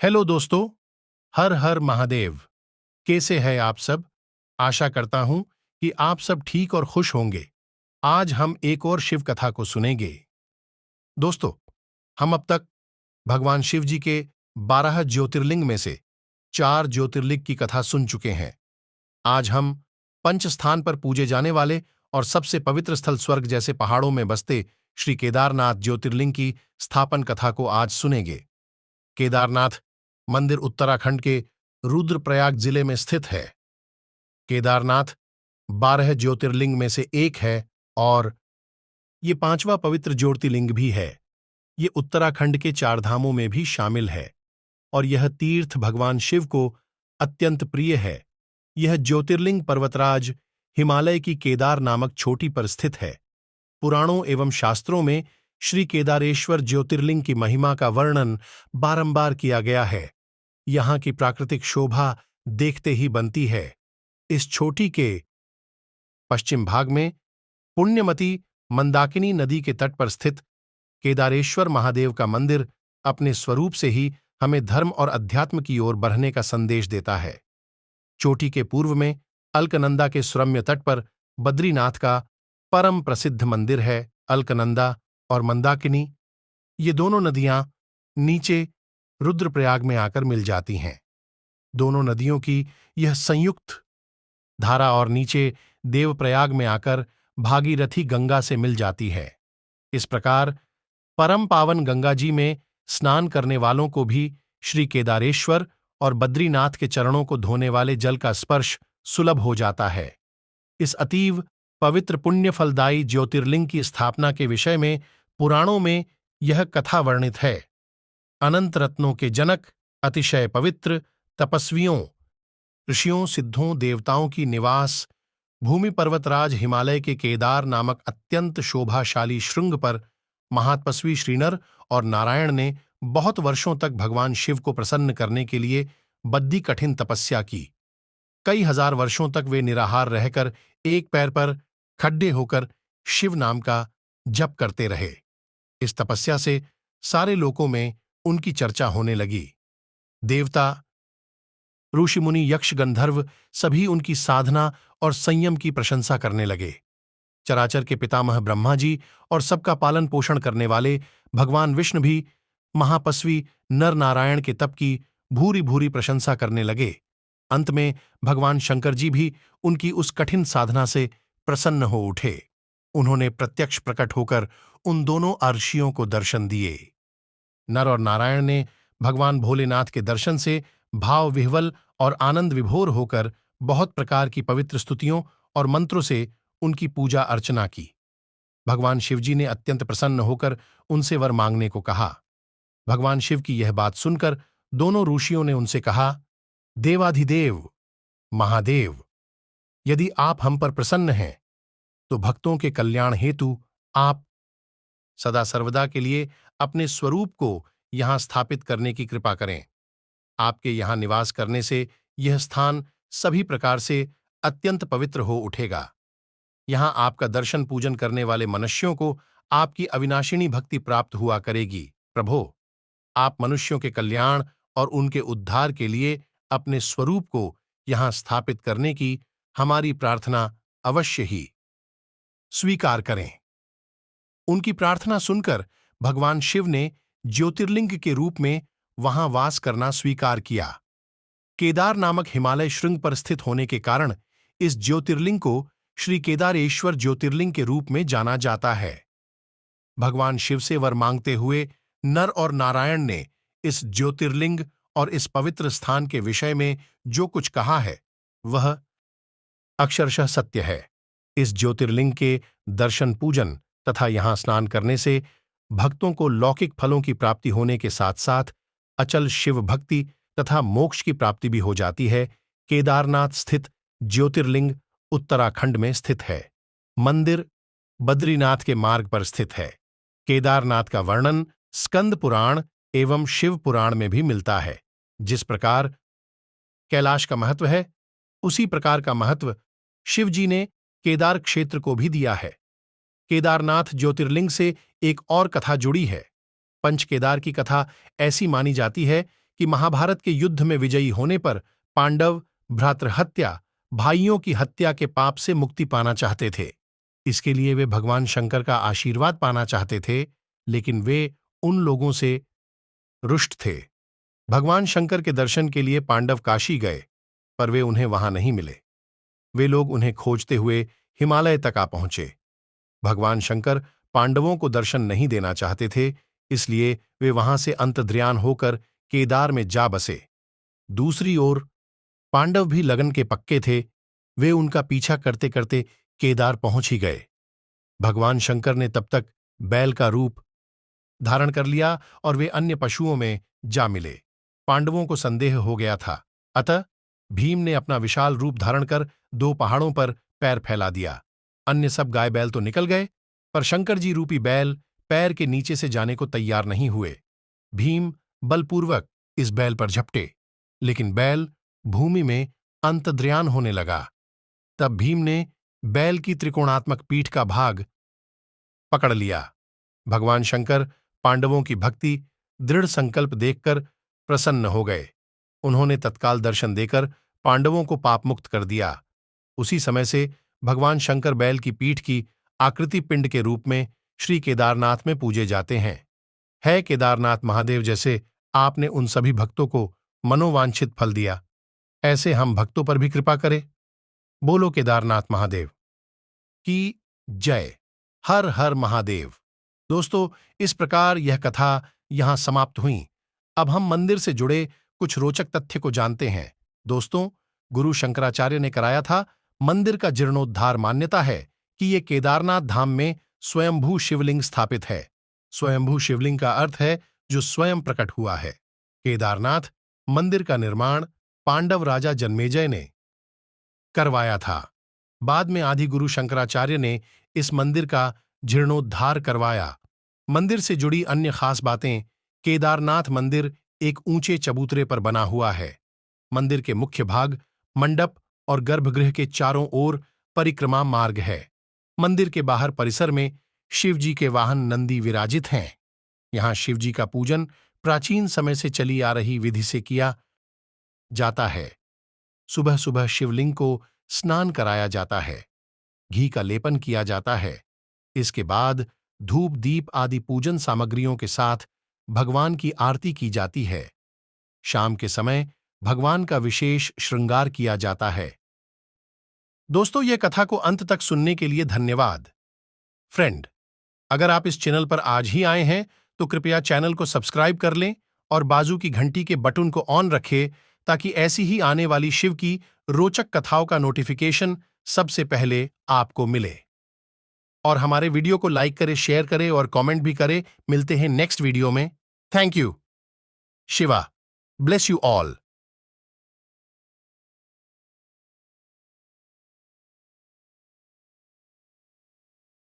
Hello दोस्तों। हर हर महादेव। कैसे हैं आप सब? आशा करता हूं कि आप सब ठीक और खुश होंगे। आज हम एक और शिव कथा को सुनेंगे। दोस्तों, हम अब तक भगवान शिव जी के 12 ज्योतिर्लिंग में से 4 ज्योतिर्लिंग की कथा सुन चुके हैं। आज हम पंच स्थान पर पूजे जाने वाले और सबसे पवित्र स्थल स्वर्ग जैसे पहाड़ों में बसते श्री केदारनाथ ज्योतिर्लिंग की स्थापन कथा को आज सुनेंगे। केदारनाथ मंदिर उत्तराखंड के रुद्रप्रयाग जिले में स्थित है। केदारनाथ 12 ज्योतिर्लिंग में से एक है और ये 5वां पवित्र ज्योतिर्लिंग भी है। ये उत्तराखंड के 4 धामों में भी शामिल है और यह तीर्थ भगवान शिव को अत्यंत प्रिय है। यह ज्योतिर्लिंग पर्वतराज हिमालय की केदार नामक चोटी पर स्थित है। पुराणों एवं शास्त्रों में श्री केदारेश्वर ज्योतिर्लिंग की महिमा का वर्णन बारंबार किया गया है। यहाँ की प्राकृतिक शोभा देखते ही बनती है। इस चोटी के पश्चिम भाग में पुण्यमती मंदाकिनी नदी के तट पर स्थित केदारेश्वर महादेव का मंदिर अपने स्वरूप से ही हमें धर्म और अध्यात्म की ओर बढ़ने का संदेश देता है। चोटी के पूर्व में अलकनंदा के सुरम्य तट पर बद्रीनाथ का परम प्रसिद्ध मंदिर है। अलकनंदा और मंदाकिनी, ये दोनों नदियां नीचे रुद्रप्रयाग में आकर मिल जाती हैं। दोनों नदियों की यह संयुक्त धारा और नीचे देवप्रयाग में आकर भागीरथी गंगा से मिल जाती है। इस प्रकार परम पावन गंगा जी में स्नान करने वालों को भी श्री केदारेश्वर और बद्रीनाथ के चरणों को धोने वाले जल का स्पर्श सुलभ हो जाता है। इस अतीव पवित्र पुण्य फलदायी ज्योतिर्लिंग की स्थापना के विषय में पुराणों में यह कथा वर्णित है। अनंत रत्नों के जनक, अतिशय पवित्र, तपस्वियों, ऋषियों, सिद्धों, देवताओं की निवास भूमि पर्वतराज हिमालय के केदार नामक अत्यंत शोभाशाली श्रृंग पर महातपस्वी श्रीनर और नारायण ने बहुत वर्षों तक भगवान शिव को प्रसन्न करने के लिए बद्धी कठिन तपस्या की। कई हजार वर्षों तक वे निराहार रहकर एक पैर पर खड़े होकर शिव नाम का जप करते रहे। इस तपस्या से सारे लोकों में उनकी चर्चा होने लगी। देवता, ऋषि मुनि, यक्ष, गंधर्व सभी उनकी साधना और संयम की प्रशंसा करने लगे। चराचर के पितामह ब्रह्मा जी और सबका पालन पोषण करने वाले भगवान विष्णु भी महापस्वी नर नारायण के तप की भूरी भूरी प्रशंसा करने लगे। अंत में भगवान शंकर जी भी उनकी उस कठिन साधना से प्रसन्न हो उठे। उन्होंने प्रत्यक्ष प्रकट होकर उन दोनों अर्षियों को दर्शन दिए। नर और नारायण ने भगवान भोलेनाथ के दर्शन से भाव विह्वल और आनंद विभोर होकर बहुत प्रकार की पवित्र स्तुतियों और मंत्रों से उनकी पूजा अर्चना की। भगवान शिवजी ने अत्यंत प्रसन्न होकर उनसे वर मांगने को कहा। भगवान शिव की यह बात सुनकर दोनों ऋषियों ने उनसे कहा, देवाधिदेव महादेव, यदि आप हम पर प्रसन्न हैं तो भक्तों के कल्याण हेतु आप सदा सर्वदा के लिए अपने स्वरूप को यहां स्थापित करने की कृपा करें। आपके यहां निवास करने से यह स्थान सभी प्रकार से अत्यंत पवित्र हो उठेगा। यहां आपका दर्शन पूजन करने वाले मनुष्यों को आपकी अविनाशिनी भक्ति प्राप्त हुआ करेगी। प्रभो, आप मनुष्यों के कल्याण और उनके उद्धार के लिए अपने स्वरूप को यहां स्थापित करने की हमारी प्रार्थना अवश्य ही स्वीकार करें। उनकी प्रार्थना सुनकर भगवान शिव ने ज्योतिर्लिंग के रूप में वहां वास करना स्वीकार किया। केदार नामक हिमालय श्रृंग पर स्थित होने के कारण इस ज्योतिर्लिंग को श्री केदारेश्वर ज्योतिर्लिंग के रूप में जाना जाता है। भगवान शिव से वर मांगते हुए नर और नारायण ने इस ज्योतिर्लिंग और इस पवित्र स्थान के विषय में जो कुछ कहा है वह अक्षरशः सत्य है। इस ज्योतिर्लिंग के दर्शन पूजन तथा यहां स्नान करने से भक्तों को लौकिक फलों की प्राप्ति होने के साथ साथ अचल शिव भक्ति तथा मोक्ष की प्राप्ति भी हो जाती है। केदारनाथ स्थित ज्योतिर्लिंग उत्तराखंड में स्थित है। मंदिर बद्रीनाथ के मार्ग पर स्थित है। केदारनाथ का वर्णन स्कंद पुराण एवं शिव पुराण में भी मिलता है। जिस प्रकार कैलाश का महत्व है, उसी प्रकार का महत्व शिवजी ने केदार क्षेत्र को भी दिया है। केदारनाथ ज्योतिर्लिंग से एक और कथा जुड़ी है। पंच केदार की कथा ऐसी मानी जाती है कि महाभारत के युद्ध में विजयी होने पर पांडव भ्रातृहत्या, भाइयों की हत्या के पाप से मुक्ति पाना चाहते थे। इसके लिए वे भगवान शंकर का आशीर्वाद पाना चाहते थे, लेकिन वे उन लोगों से रुष्ट थे। भगवान शंकर के दर्शन के लिए पांडव काशी गए, पर वे उन्हें वहां नहीं मिले। वे लोग उन्हें खोजते हुए हिमालय तक आ पहुंचे। भगवान शंकर पांडवों को दर्शन नहीं देना चाहते थे, इसलिए वे वहां से अंतर्ध्यान होकर केदार में जा बसे। दूसरी ओर पांडव भी लगन के पक्के थे। वे उनका पीछा करते करते केदार पहुंच ही गए। भगवान शंकर ने तब तक बैल का रूप धारण कर लिया और वे अन्य पशुओं में जा मिले। पांडवों को संदेह हो गया था, अतः भीम ने अपना विशाल रूप धारण कर 2 पहाड़ों पर पैर फैला दिया। अन्य सब गाय बैल तो निकल गए, पर शंकर जी रूपी बैल पैर के नीचे से जाने को तैयार नहीं हुए। भीम बलपूर्वक इस बैल पर झपटे, लेकिन बैल भूमि में अंतर्ध्यान होने लगा। तब भीम ने बैल की त्रिकोणात्मक पीठ का भाग पकड़ लिया। भगवान शंकर पांडवों की भक्ति, दृढ़ संकल्प देखकर प्रसन्न हो गए। उन्होंने तत्काल दर्शन देकर पांडवों को पाप मुक्त कर दिया। उसी समय से भगवान शंकर बैल की पीठ की आकृति पिंड के रूप में श्री केदारनाथ में पूजे जाते हैं। है केदारनाथ महादेव, जैसे आपने उन सभी भक्तों को मनोवांछित फल दिया, ऐसे हम भक्तों पर भी कृपा करें। बोलो केदारनाथ महादेव की जय। हर हर महादेव। दोस्तों, इस प्रकार यह कथा यहां समाप्त हुई। अब हम मंदिर से जुड़े कुछ रोचक तथ्य को जानते हैं। दोस्तों, गुरु शंकराचार्य ने कराया था मंदिर का जीर्णोद्धार। मान्यता है कि ये केदारनाथ धाम में स्वयंभू शिवलिंग स्थापित है। स्वयंभू शिवलिंग का अर्थ है जो स्वयं प्रकट हुआ है। केदारनाथ मंदिर का निर्माण पांडव राजा जन्मेजय ने करवाया था। बाद में आदि गुरु शंकराचार्य ने इस मंदिर का जीर्णोद्धार करवाया। मंदिर से जुड़ी अन्य खास बातें। केदारनाथ मंदिर एक ऊंचे चबूतरे पर बना हुआ है। मंदिर के मुख्य भाग, मंडप और गर्भगृह के चारों ओर परिक्रमा मार्ग है। मंदिर के बाहर परिसर में शिवजी के वाहन नंदी विराजित हैं। यहां शिवजी का पूजन प्राचीन समय से चली आ रही विधि से किया जाता है। सुबह सुबह शिवलिंग को स्नान कराया जाता है, घी का लेपन किया जाता है। इसके बाद धूप दीप आदि पूजन सामग्रियों के साथ भगवान की आरती की जाती है। शाम के समय भगवान का विशेष श्रृंगार किया जाता है। दोस्तों, यह कथा को अंत तक सुनने के लिए धन्यवाद। फ्रेंड, अगर आप इस चैनल पर आज ही आए हैं तो कृपया चैनल को सब्सक्राइब कर लें और बाजू की घंटी के बटन को ऑन रखें, ताकि ऐसी ही आने वाली शिव की रोचक कथाओं का नोटिफिकेशन सबसे पहले आपको मिले। और हमारे वीडियो को लाइक करें, शेयर करें और कमेंट भी करें। मिलते हैं नेक्स्ट वीडियो में। Thank you. Shiva bless you all.